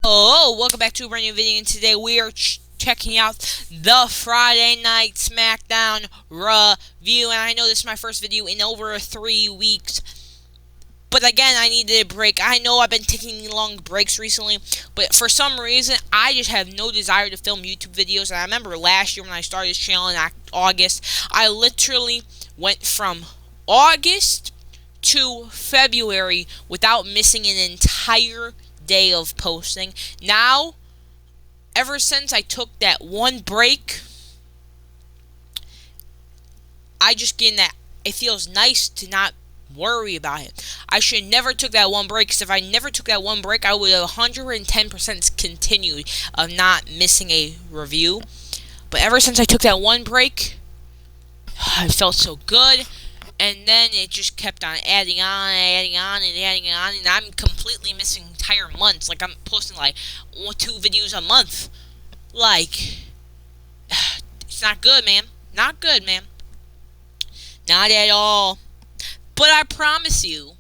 Oh, welcome back to a brand new video, and today we are checking out the Friday Night SmackDown review. And I know this is my first video in over 3 weeks, but again, I needed a break. I know I've been taking long breaks recently, but for some reason, I just have no desire to film YouTube videos. And I remember last year when I started this channel in August, I literally went from August to February without missing an entire day of posting. Now, ever since I took that one break, I just get that it feels nice to not worry about it. I should never took that one break, because if I never took that one break, I would have 110% continued of not missing a review. But ever since I took that one break, I felt so good. And then it just kept on adding on, and I'm completely missing entire months. Like, I'm posting like 2 videos a month. Like, it's not good, man. Not good, man. Not at all. But I promise you,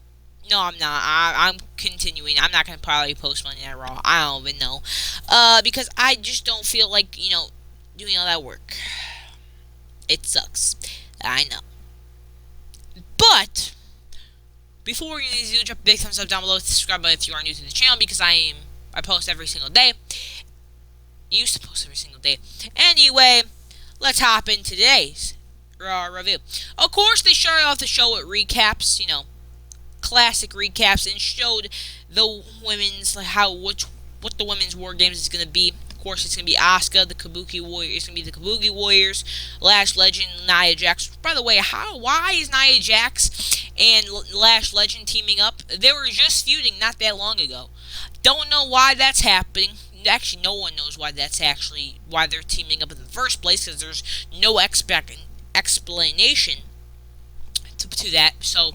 no, I'm not. I'm continuing. I'm not gonna probably post Monday Night Raw. I don't even know, because I just don't feel like doing all that work. It sucks. I know. But before we do, drop a big thumbs up down below, subscribe button if you are new to the channel, because I post every single day. Used to post every single day. Anyway, let's hop in today's Raw review. Of course, they started off the show with recaps, classic recaps, and showed the women's what the women's war games is gonna be. Of course, it's gonna be Asuka, the Kabuki Warriors. It's gonna be the Kabuki Warriors, Lash Legend, Nia Jax. By the way, why is Nia Jax and Lash Legend teaming up? They were just feuding not that long ago. Don't know why that's happening. Actually, no one knows why why they're teaming up in the first place, because there's no explanation to that. So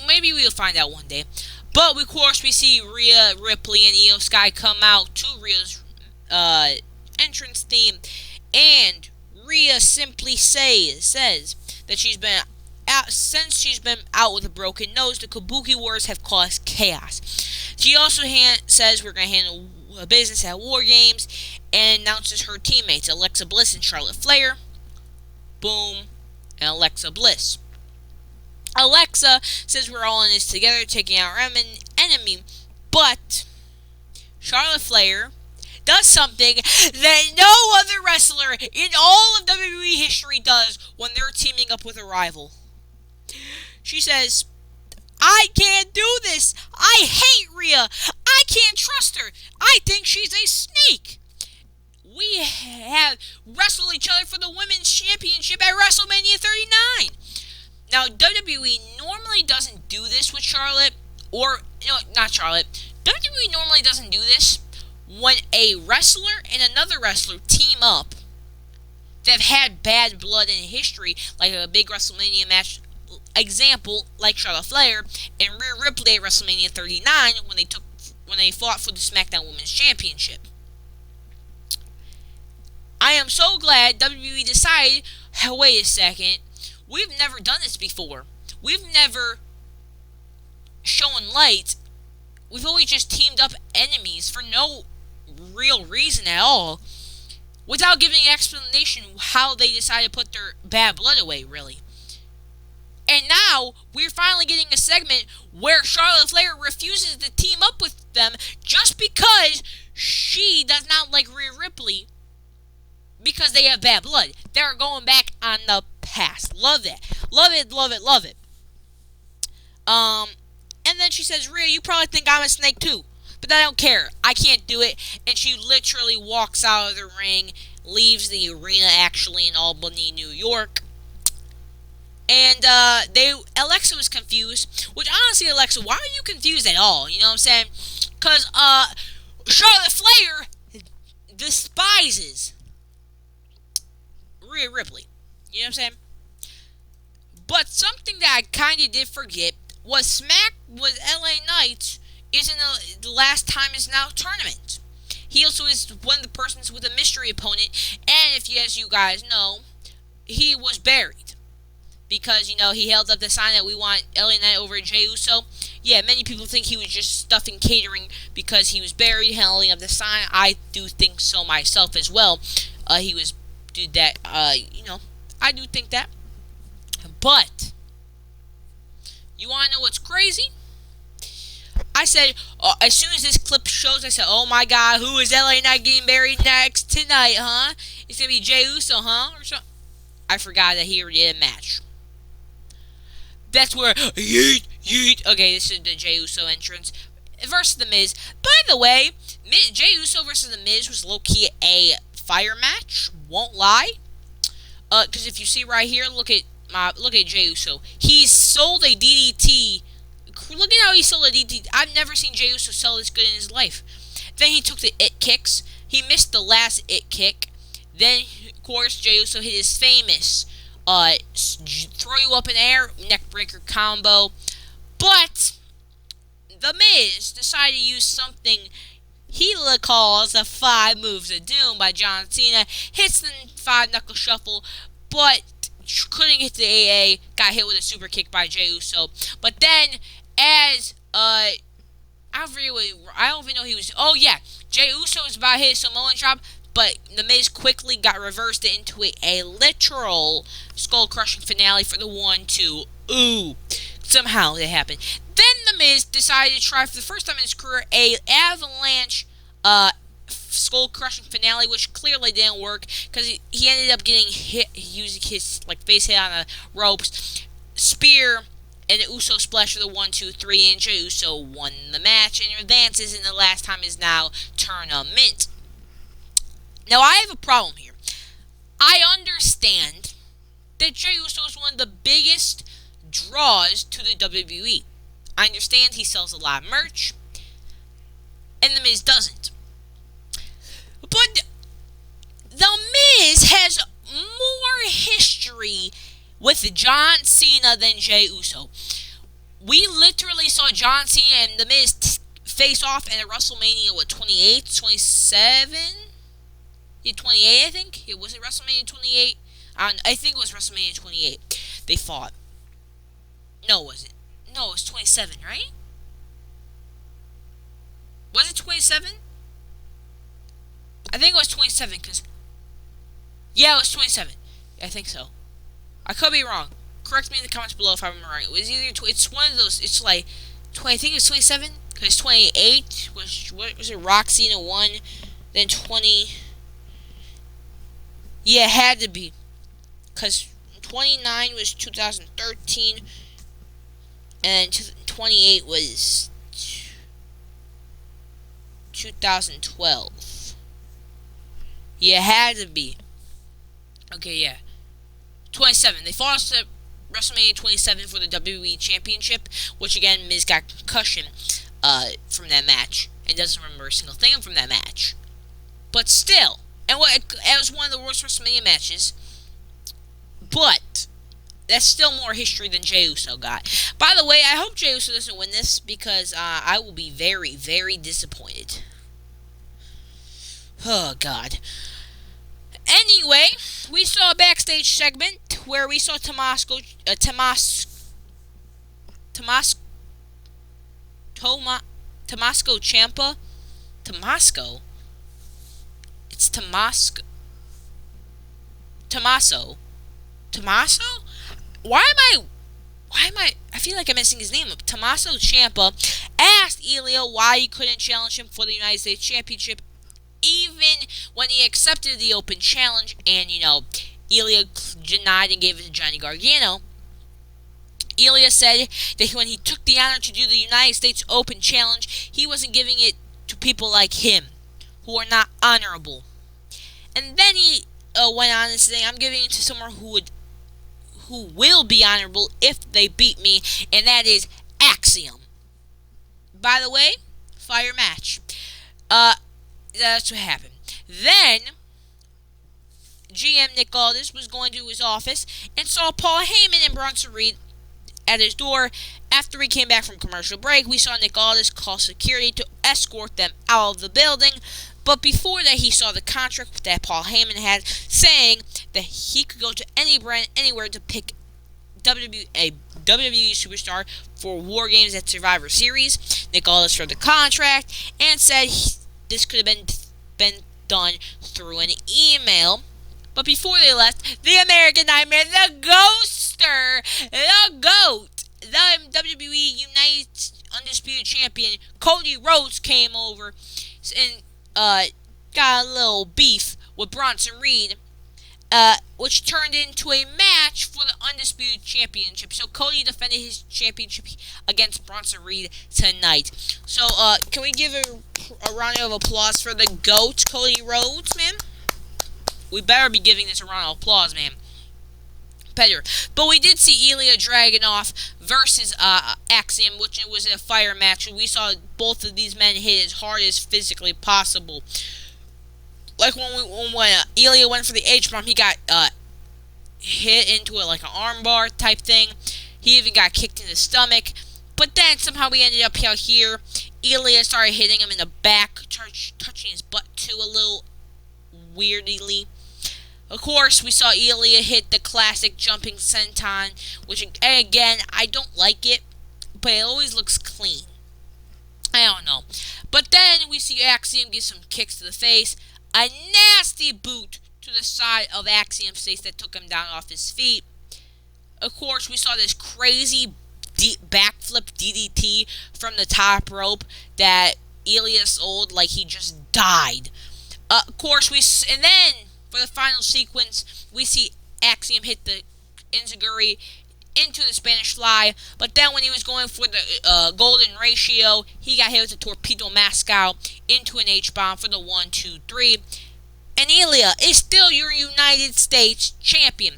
maybe we'll find out one day. But of course, we see Rhea Ripley and Io Sky come out to Rhea's entrance theme, and Rhea simply says that since she's been out with a broken nose, the Kabuki Warriors have caused chaos. She also says we're going to handle business at War Games, and announces her teammates Alexa Bliss and Charlotte Flair. Boom, and Alexa Bliss. Alexa says we're all in this together, taking out our enemy, but Charlotte Flair does something that no other wrestler in all of WWE history does when they're teaming up with a rival. She says, I can't do this. I hate Rhea. I can't trust her. I think she's a snake. We have wrestled each other for the Women's Championship at WrestleMania 39. Now, WWE normally doesn't do this with Charlotte, or, not Charlotte. WWE normally doesn't do this when a wrestler and another wrestler team up that have had bad blood in history, like a big WrestleMania match. Example, like Charlotte Flair and Rhea Ripley at WrestleMania 39 when they fought for the SmackDown Women's Championship. I am so glad WWE decided, wait a second, we've never done this before. We've never shown light. We've always just teamed up enemies for no real reason at all, without giving an explanation how they decided to put their bad blood away, really. And now, we're finally getting a segment where Charlotte Flair refuses to team up with them just because she does not like Rhea Ripley, because they have bad blood. They're going back on the past. Love that. Love it, love it, love it. And then she says, Rhea, you probably think I'm a snake too, but I don't care. I can't do it. And she literally walks out of the ring, leaves the arena, actually in Albany, New York. And Alexa was confused, which honestly, Alexa, why are you confused at all? You know what I'm saying? Because Charlotte Flair despises Rhea Ripley. You know what I'm saying? But something that I kind of did forget was LA Knight is in the last time is now tournament. He also is one of the persons with a mystery opponent, and as you guys know, he was buried. because, you know, he held up the sign that we want LA Knight over Jey Uso. Yeah, many people think he was just stuffing catering because he was buried holding up the sign. I do think so myself as well. He was did that. You know, I do think that. But you want to know what's crazy? I said, as soon as this clip shows, I said, oh my God, who is LA Knight getting buried next tonight, huh? It's going to be Jey Uso, huh? Or something. I forgot that he already did a match. That's where, yeet, yeet. Okay, this is the Jey Uso entrance versus The Miz. By the way, Jey Uso versus The Miz was low-key a fire match. Won't lie. Because if you see right here, look at Jey Uso. He sold a DDT. Look at how he sold a DDT. I've never seen Jey Uso sell this good in his life. Then he took the it kicks. He missed the last it kick. Then, of course, Jey Uso hit his famous throw you up in the air neckbreaker combo. But The Miz decided to use something he calls the 5 Moves of Doom by John Cena. Hits the 5 knuckle shuffle, but couldn't hit the AA. Got hit with a super kick by Jey Uso. But then, as I don't even know he was. Oh yeah, Jey Uso was about to hit a Samoan drop, but The Miz quickly got reversed into a literal skull-crushing finale for the 1-2. Ooh, somehow that happened. Then The Miz decided to try for the first time in his career a avalanche skull-crushing finale, which clearly didn't work because he ended up getting hit using his face hit on the ropes, spear, and the Uso splash for the 1-2-3, and Jey Uso won the match and advances in the last time is now tournament. Now, I have a problem here. I understand that Jey Uso is one of the biggest draws to the WWE. I understand he sells a lot of merch, and The Miz doesn't. But The Miz has more history with John Cena than Jey Uso. We literally saw John Cena and The Miz face off at WrestleMania, 28, 27? Yeah, 28, I think. Was it WrestleMania 28? I think it was WrestleMania 28. They fought. No, was it? No, it was 27, right? Was it 27? I think it was 27, because... Yeah, it was 27. I think so. I could be wrong. Correct me in the comments below if I'm wrong. It was either... It's one of those... It's like... I think it was 27, because 28 was... What was it? Rock Cena 1, then 20... Yeah, it had to be. Because 29 was 2013. And 28 was 2012. Yeah, it had to be. Okay, yeah. 27. They fought us at WrestleMania 27 for the WWE Championship, which again, Miz got concussion from that match and doesn't remember a single thing from that match. But still, and it was one of the worst WrestleMania matches. But that's still more history than Jey Uso got. By the way, I hope Jey Uso doesn't win this because I will be very, very disappointed. Oh, God. Anyway, we saw a backstage segment where we saw Tommaso Ciampa. Tommaso? It's Tommaso? Why am I feel like I'm messing his name up. Tommaso Ciampa asked Ilya why he couldn't challenge him for the United States Championship, even when he accepted the open challenge, and, you know, Ilya denied and gave it to Johnny Gargano. Ilya said that when he took the honor to do the United States Open Challenge, he wasn't giving it to people like him, who are not honorable. And then he went on and said, I'm giving it to someone who will be honorable if they beat me, and that is Axiom. By the way, fire match. That's what happened. Then, GM Nick Aldis was going to his office and saw Paul Heyman and Bronson Reed at his door. After he came back from commercial break, we saw Nick Aldis call security to escort them out of the building. But before that, he saw the contract that Paul Heyman had, saying that he could go to any brand, anywhere to WWE superstar for War Games at Survivor Series. Nick Aldis for the contract and said this could have been done through an email. But before they left, the American Nightmare, the Ghoster, the GOAT, the WWE United Undisputed Champion, Cody Rhodes, came over and got a little beef with Bronson Reed, which turned into a match for the Undisputed Championship. So Cody defended his championship against Bronson Reed tonight. So, can we give a round of applause for the GOAT, Cody Rhodes, man? We better be giving this a round of applause, man. Better. But we did see Ilya Dragunov versus Axiom, which was a fire match. We saw both of these men hit as hard as physically possible. Like when Ilya went for the H-bomb, he got hit into it like an armbar type thing. He even got kicked in the stomach. But then somehow we ended up out here. Ilya started hitting him in the back, touching his butt too a little weirdly. Of course, we saw Ilya hit the classic jumping senton, which, again, I don't like it, but it always looks clean. I don't know. But then we see Axiom give some kicks to the face, a nasty boot to the side of Axiom's face that took him down off his feet. Of course, we saw this crazy backflip DDT from the top rope that Ilya sold like he just died. Of course, and then for the final sequence, we see Axiom hit the enziguri into the Spanish Fly, but then when he was going for the golden ratio, he got hit with the torpedo Moscow into an H-bomb for the 1, 2, 3. And Ilya is still your United States champion.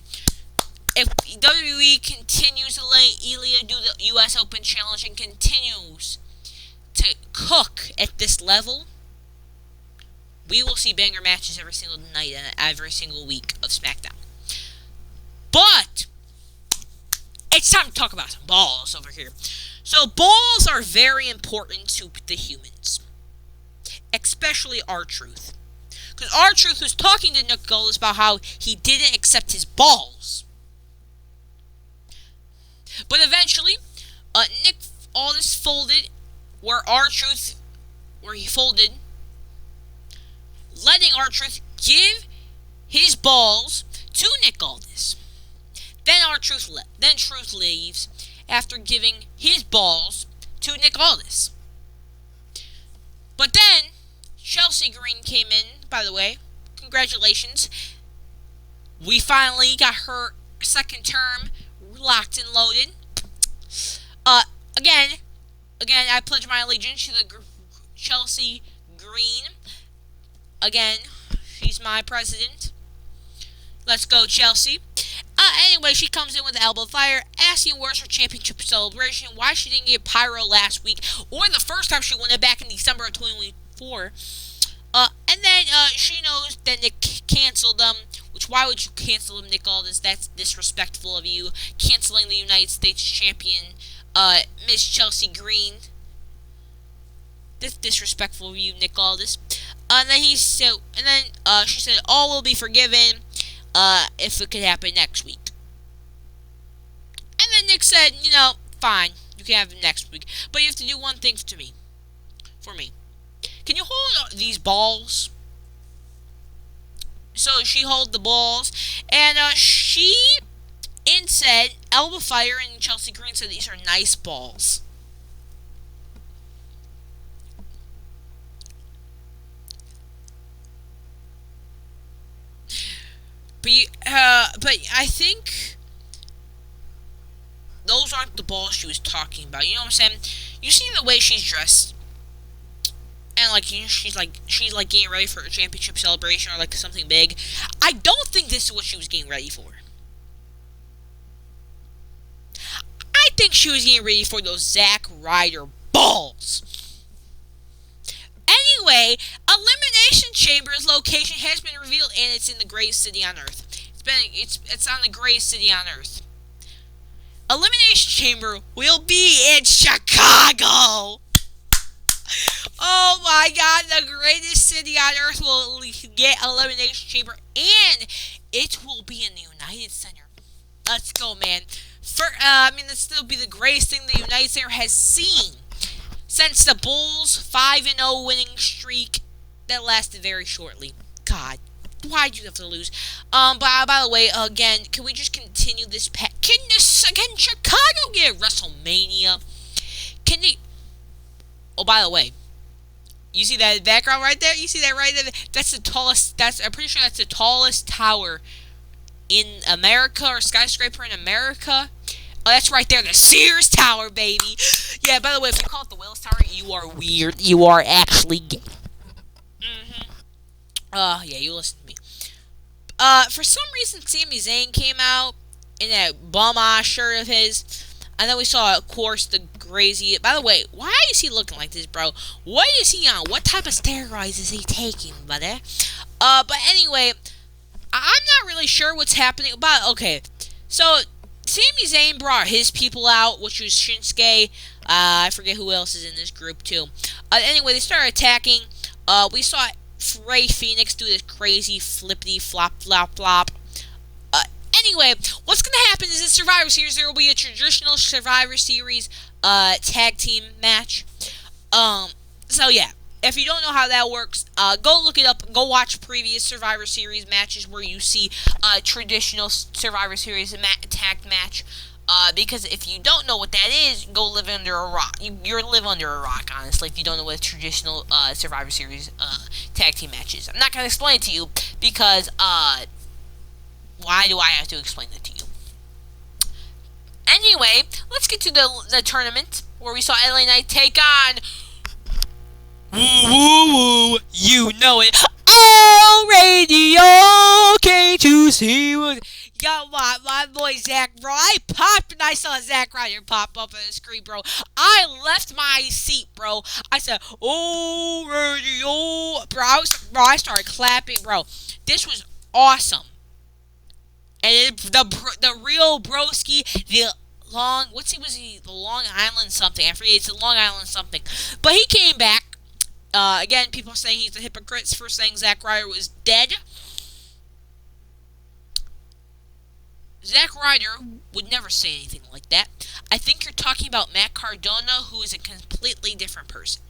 If WWE continues to let Ilya do the U.S. Open Challenge and continues to cook at this level, we will see banger matches every single night and every single week of SmackDown. But it's time to talk about some balls over here. So balls are very important to the humans, especially R-Truth. Because R-Truth was talking to Nick Aldis about how he didn't accept his balls. But eventually, Nick Aldis folded where he folded, letting R-Truth give his balls to Nick Aldis. Then Truth leaves after giving his balls to Nick Aldis. But then Chelsea Green came in, by the way. Congratulations. We finally got her second term locked and loaded. Again, I pledge my allegiance to the Chelsea Green. Again, she's my president. Let's go, Chelsea. Anyway, she comes in with the elbow fire, asking where's her championship celebration, why she didn't get pyro last week, or the first time she won it back in December of 2024. And then she knows that Nick canceled them, which why would you cancel them, Nick Aldis? That's disrespectful of you. Canceling the United States champion, Miss Chelsea Green. That's disrespectful of you, Nick Aldis. And then she said, all will be forgiven if it could happen next week. And then Nick said, fine, you can have it next week. But you have to do one thing for me. Can you hold these balls? So she held the balls, and she said, Elba Fire and Chelsea Green said these are nice balls. But I think those aren't the balls she was talking about. You know what I'm saying? You see the way she's dressed, and she's getting ready for a championship celebration or something big. I don't think this is what she was getting ready for. I think she was getting ready for those Zack Ryder balls. Anyway, Elimination Chamber's location has been revealed, and it's in the greatest city on Earth. It's on the greatest city on Earth. Elimination Chamber will be in Chicago. Oh my God, the greatest city on Earth will get Elimination Chamber, and it will be in the United Center. Let's go, man. I mean, that'd still be the greatest thing the United States has seen since the Bulls' 5-0 winning streak that lasted very shortly. God, why'd you have to lose? But by the way, again, can we just continue this? Can Chicago get a WrestleMania? Can they? Oh, by the way, you see that background right there? You see that right there? That's the tallest. I'm pretty sure that's the tallest tower in America, or skyscraper in America. Oh, that's right there, the Sears Tower, baby. Yeah, by the way, if you call it the Willis Tower, you are weird. You are actually gay. Yeah, you listen to me. For some reason, Sami Zayn came out in that bum-ass shirt of his. And then we saw, of course, the crazy... By the way, why is he looking like this, bro? What is he on? What type of steroids is he taking, buddy? But anyway, I'm not really sure what's happening. But, okay, so Sami Zayn brought his people out, which was Shinsuke. I forget who else is in this group, too. Anyway, they started attacking. We saw Ray Phoenix do this crazy flippity flop flop flop. Anyway, what's going to happen is in Survivor Series, there will be a traditional Survivor Series tag team match. So yeah, if you don't know how that works, go look it up. Go watch previous Survivor Series matches where you see traditional Survivor Series tag match. Because if you don't know what that is, go live under a rock. You're live under a rock, honestly, if you don't know what a traditional Survivor Series tag team match is. I'm not going to explain it to you because, why do I have to explain it to you? Anyway, let's get to the tournament where we saw LA Knight take on... Woo woo woo, you know it. Oh, radio came to see what... Yo, my boy Zack, bro. I popped when I saw Zack Ryder pop up on the screen, bro. I left my seat, bro. I said, oh, radio. Bro, I started clapping, bro. This was awesome. And the real broski, the Long Island something. I forget, it's the Long Island something. But he came back. Again, people are saying he's a hypocrite for saying Zack Ryder was dead. Zack Ryder would never say anything like that. I think you're talking about Matt Cardona, who is a completely different person.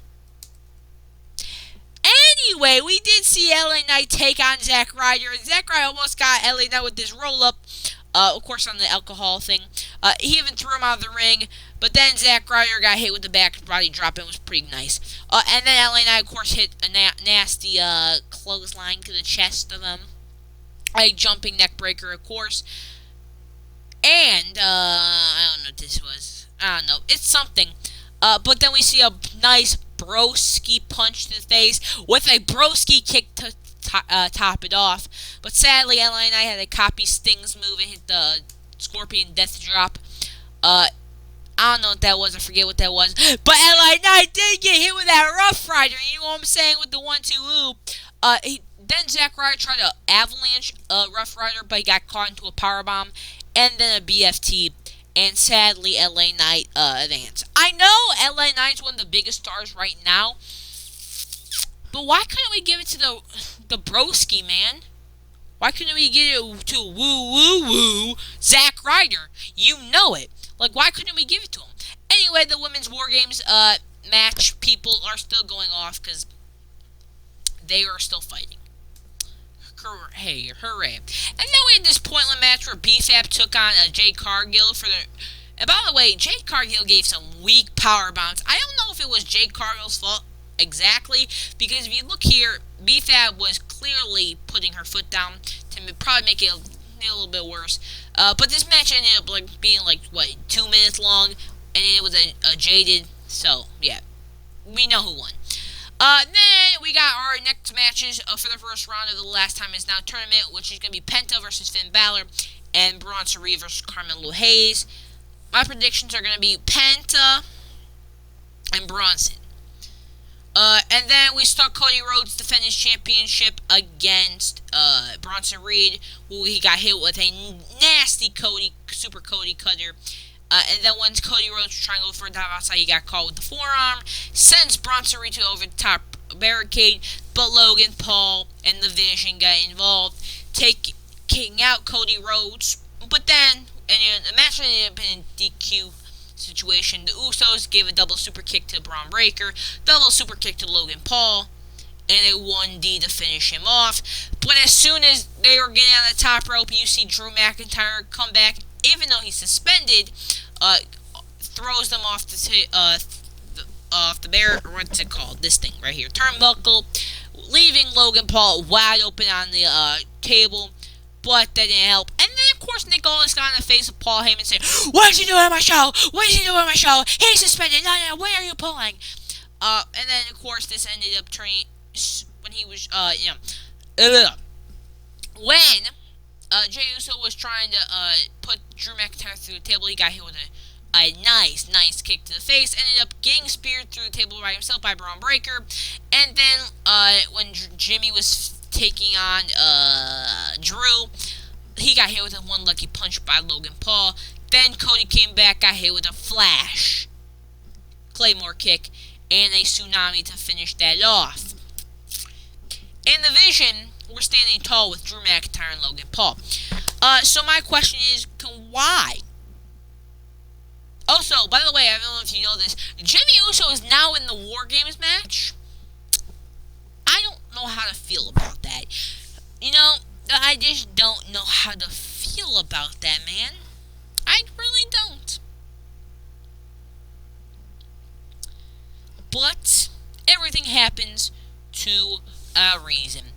Anyway, we did see LA Knight take on Zack Ryder. Zack Ryder almost got LA Knight with this roll-up, of course, on the alcohol thing. He even threw him out of the ring, but then Zack Ryder got hit with the back body drop. It was pretty nice. And then LA Knight, of course, hit a nasty clothesline to the chest of him. A jumping neck breaker, of course. And, I don't know what this was. I don't know. It's something. But then we see a nice broski punch to the face with a broski kick to top it off. But sadly, LA Knight had to copy Sting's move and hit the Scorpion Death Drop. I don't know what that was. I forget what that was. But LA Knight did get hit with that Rough Rider. You know what I'm saying? With the 1-2 Then Zack Ryder tried to avalanche Rough Rider, but he got caught into a powerbomb. And then a BFT. And sadly, LA Knight advanced. I know LA Knight's one of the biggest stars right now. But why couldn't we give it to the broski, man? Why couldn't we give it to woo Zack Ryder? You know it. Like, why couldn't we give it to him? Anyway, the Women's War Games match people are still going off because they are still fighting. Hey, hooray. And then we had this pointless match where BFAB took on Jade Cargill for the... And by the way, Jade Cargill gave some weak power bombs. I don't know if it was Jade Cargill's fault exactly, because if you look here, BFAB was clearly putting her foot down to probably make it a little bit worse. But this match ended up being 2 minutes long, and it was a jaded, so yeah, we know who won. Then we got our next matches for the first round of the Last Time Is Now tournament, which is going to be Penta versus Finn Balor and Bronson Reed versus Carmelo Hayes. My predictions are going to be Penta and Bronson. And then we start Cody Rhodes defend his championship against Bronson Reed, who he got hit with a nasty Super Cody cutter. And then once Cody Rhodes was trying to go for a dive outside, he got caught with the forearm. Sends Bronson Reed to over the top barricade, but Logan Paul and the Vision got involved, taking out Cody Rhodes. But then And the match ended up in a DQ situation. The Usos gave a double super kick to Braun Breaker, double super kick to Logan Paul, and a 1D to finish him off. But as soon as they were getting on the top rope, you see Drew McIntyre come back, even though he's suspended, throws them off the bear, or what's it called? This thing right here, turnbuckle, leaving Logan Paul wide open on the table. But that didn't help. And then, of course, Nick Aldis got in the face of Paul Heyman saying, "What is he doing on my show? What is he doing on my show? He's suspended. No, when are you pulling?" And then, of course, this ended up turning when he was, when Jey Uso was trying to put Drew McIntyre through the table, he got hit with a nice kick to the face. Ended up getting speared through the table by himself by Braun Breaker. And then when Jimmy was taking on Drew, he got hit with a one lucky punch by Logan Paul. Then Cody came back, got hit with a flash Claymore kick and a tsunami to finish that off. In the Vision, we're standing tall with Drew McIntyre and Logan Paul. So my question is, why? Also, by the way, I don't know if you know this, Jimmy Uso is now in the War Games match. I don't know how to feel about that. You know, I just don't know how to feel about that, man. I really don't. But everything happens to a reason.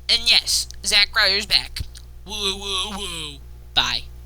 And yes, Zack Ryder's back. Woo, woo, woo. Bye.